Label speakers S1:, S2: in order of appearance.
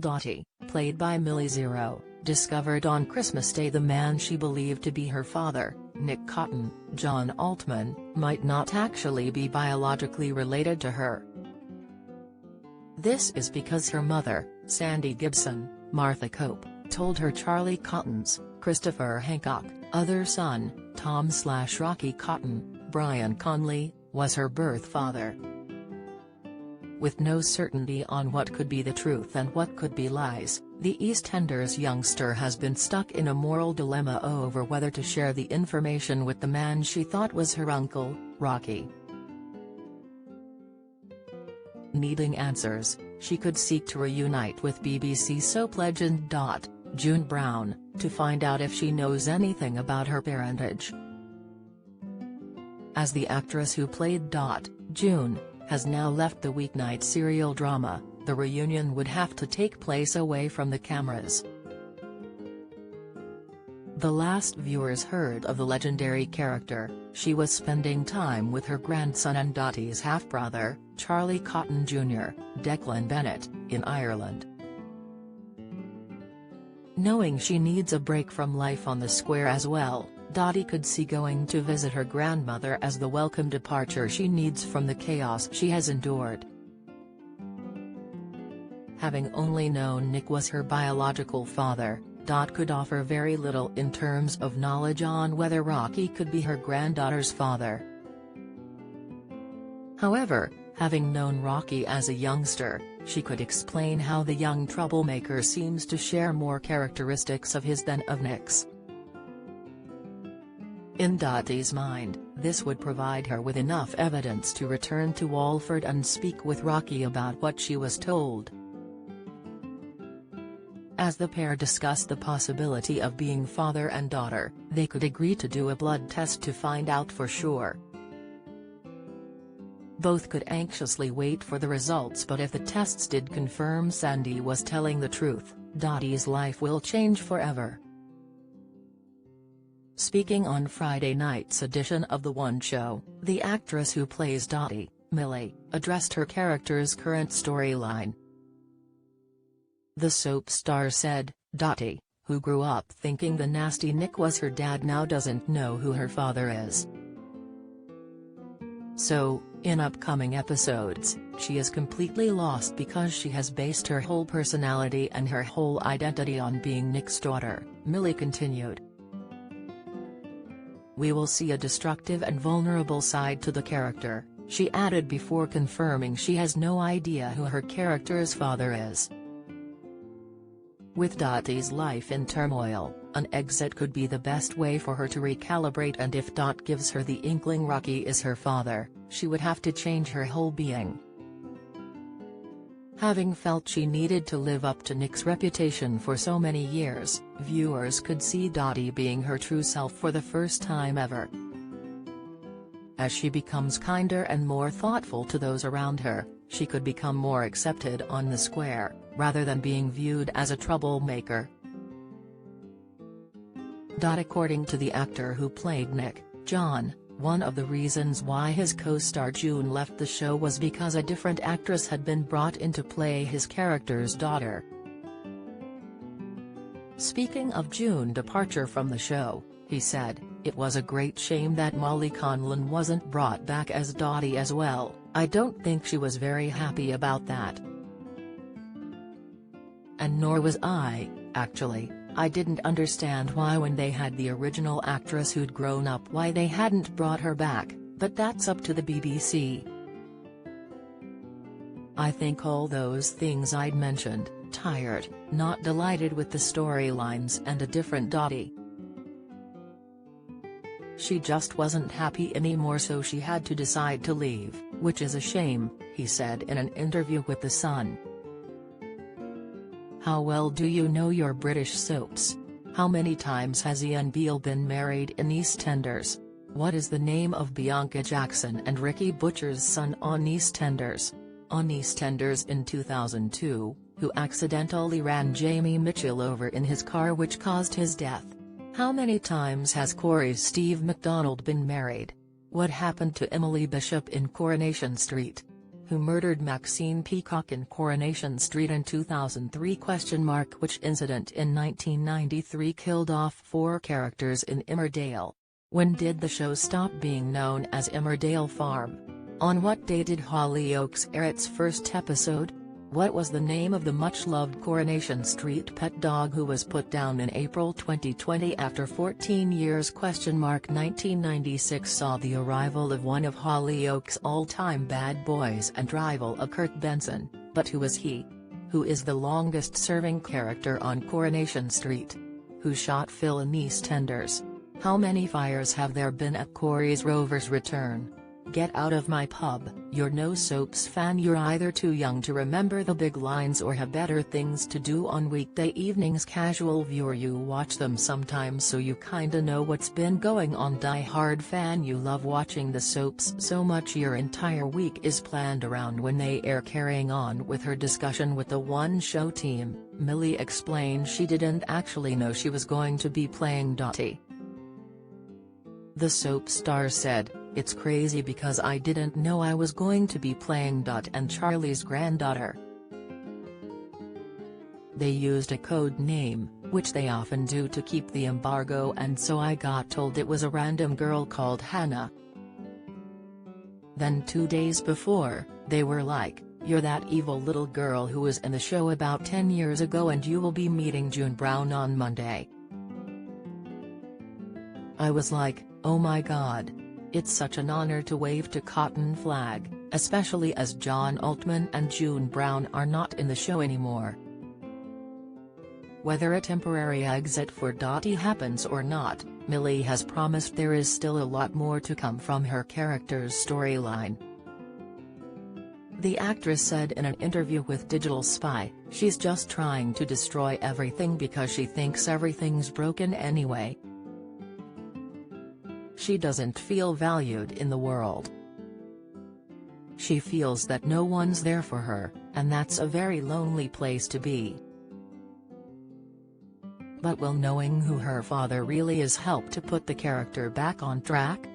S1: Dotty, played by Millie Zero, discovered on Christmas Day the man she believed to be her father, Nick Cotton, John Altman, might not actually be biologically related to her. This is because her mother, Sandy Gibson, Martha Cope, told her Charlie Cotton's, Christopher Hancock, other son, Tom/Rocky Cotton, Brian Conley, was her birth father. With no certainty on what could be the truth and what could be lies, the EastEnders youngster has been stuck in a moral dilemma over whether to share the information with the man she thought was her uncle, Rocky. Needing answers, she could seek to reunite with BBC soap legend June Brown, to find out if she knows anything about her parentage. As the actress who played June has now left the weeknight serial drama, the reunion would have to take place away from the cameras. The last viewers heard of the legendary character, she was spending time with her grandson and Dotty's half-brother, Charlie Cotton Jr., Declan Bennett, in Ireland. Knowing she needs a break from life on the square as well, Dotty could see going to visit her grandmother as the welcome departure she needs from the chaos she has endured. Having only known Nick was her biological father, Dot could offer very little in terms of knowledge on whether Rocky could be her granddaughter's father. However, having known Rocky as a youngster, she could explain how the young troublemaker seems to share more characteristics of his than of Nick's. In Dotty's mind, this would provide her with enough evidence to return to Walford and speak with Rocky about what she was told. As the pair discussed the possibility of being father and daughter, they could agree to do a blood test to find out for sure. Both could anxiously wait for the results, but if the tests did confirm Sandy was telling the truth, Dotty's life will change forever. Speaking on Friday night's edition of The One Show, the actress who plays Dotty, Millie, addressed her character's current storyline. The soap star said, Dotty, who grew up thinking the nasty Nick was her dad, now doesn't know who her father is. So, in upcoming episodes, she is completely lost because she has based her whole personality and her whole identity on being Nick's daughter, Millie continued. We will see a destructive and vulnerable side to the character, she added before confirming she has no idea who her character's father is. With Dotty's life in turmoil, an exit could be the best way for her to recalibrate, and if Dot gives her the inkling Rocky is her father, she would have to change her whole being. Having felt she needed to live up to Nick's reputation for so many years, viewers could see Dotty being her true self for the first time ever. As she becomes kinder and more thoughtful to those around her, she could become more accepted on the square, rather than being viewed as a troublemaker. According to the actor who played Nick, John, one of the reasons why his co-star June left the show was because a different actress had been brought in to play his character's daughter. Speaking of June's departure from the show, he said, "It was a great shame that Molly Conlon wasn't brought back as Dotty as well. I don't think she was very happy about that. And nor was I, actually. I didn't understand why when they had the original actress who'd grown up why they hadn't brought her back, but that's up to the BBC. I think all those things I'd mentioned, tired, not delighted with the storylines and a different Dotty. She just wasn't happy anymore, so she had to decide to leave, which is a shame," he said in an interview with The Sun. How well do you know your British soaps? How many times has Ian Beale been married in EastEnders? What is the name of Bianca Jackson and Ricky Butcher's son on EastEnders? On EastEnders in 2002, who accidentally ran Jamie Mitchell over in his car which caused his death? How many times has Corey's Steve MacDonald been married? What happened to Emily Bishop in Coronation Street? who murdered Maxine Peacock in Coronation Street in 2003? Which incident in 1993 killed off 4 characters in Emmerdale? When did the show stop being known as Emmerdale Farm? On what day did Hollyoaks air its first episode? What was the name of the much-loved Coronation Street pet dog who was put down in April 2020 after 14 years? 1996 saw the arrival of one of Hollyoaks' all-time bad boys and rival of Kurt Benson, but who is he? Who is the longest-serving character on Coronation Street? Who shot Phil in EastEnders? How many fires have there been at Corey's Rover's return? Get out of my pub, you're no soaps fan. You're either too young to remember the big lines or have better things to do on weekday evenings. Casual viewer, you watch them sometimes so you kinda know what's been going on. Die hard fan, you love watching the soaps so much your entire week is planned around when they air. Carrying on with her discussion with the One Show team, Millie explained she didn't actually know she was going to be playing Dotty. The soap star said, "It's crazy because I didn't know I was going to be playing Dot and Charlie's granddaughter. They used a code name, which they often do to keep the embargo, and so I got told it was a random girl called Hannah. Then 2 days before, they were like, 'You're that evil little girl who was in the show about 10 years ago and you will be meeting June Brown on Monday.' I was like, oh my god. It's such an honor to wave to Cotton flag, especially as John Altman and June Brown are not in the show anymore." Whether a temporary exit for Dotty happens or not, Millie has promised there is still a lot more to come from her character's storyline. The actress said in an interview with Digital Spy, she's just trying to destroy everything because she thinks everything's broken anyway. She doesn't feel valued in the world. She feels that no one's there for her, and that's a very lonely place to be. But will knowing who her father really is help to put the character back on track?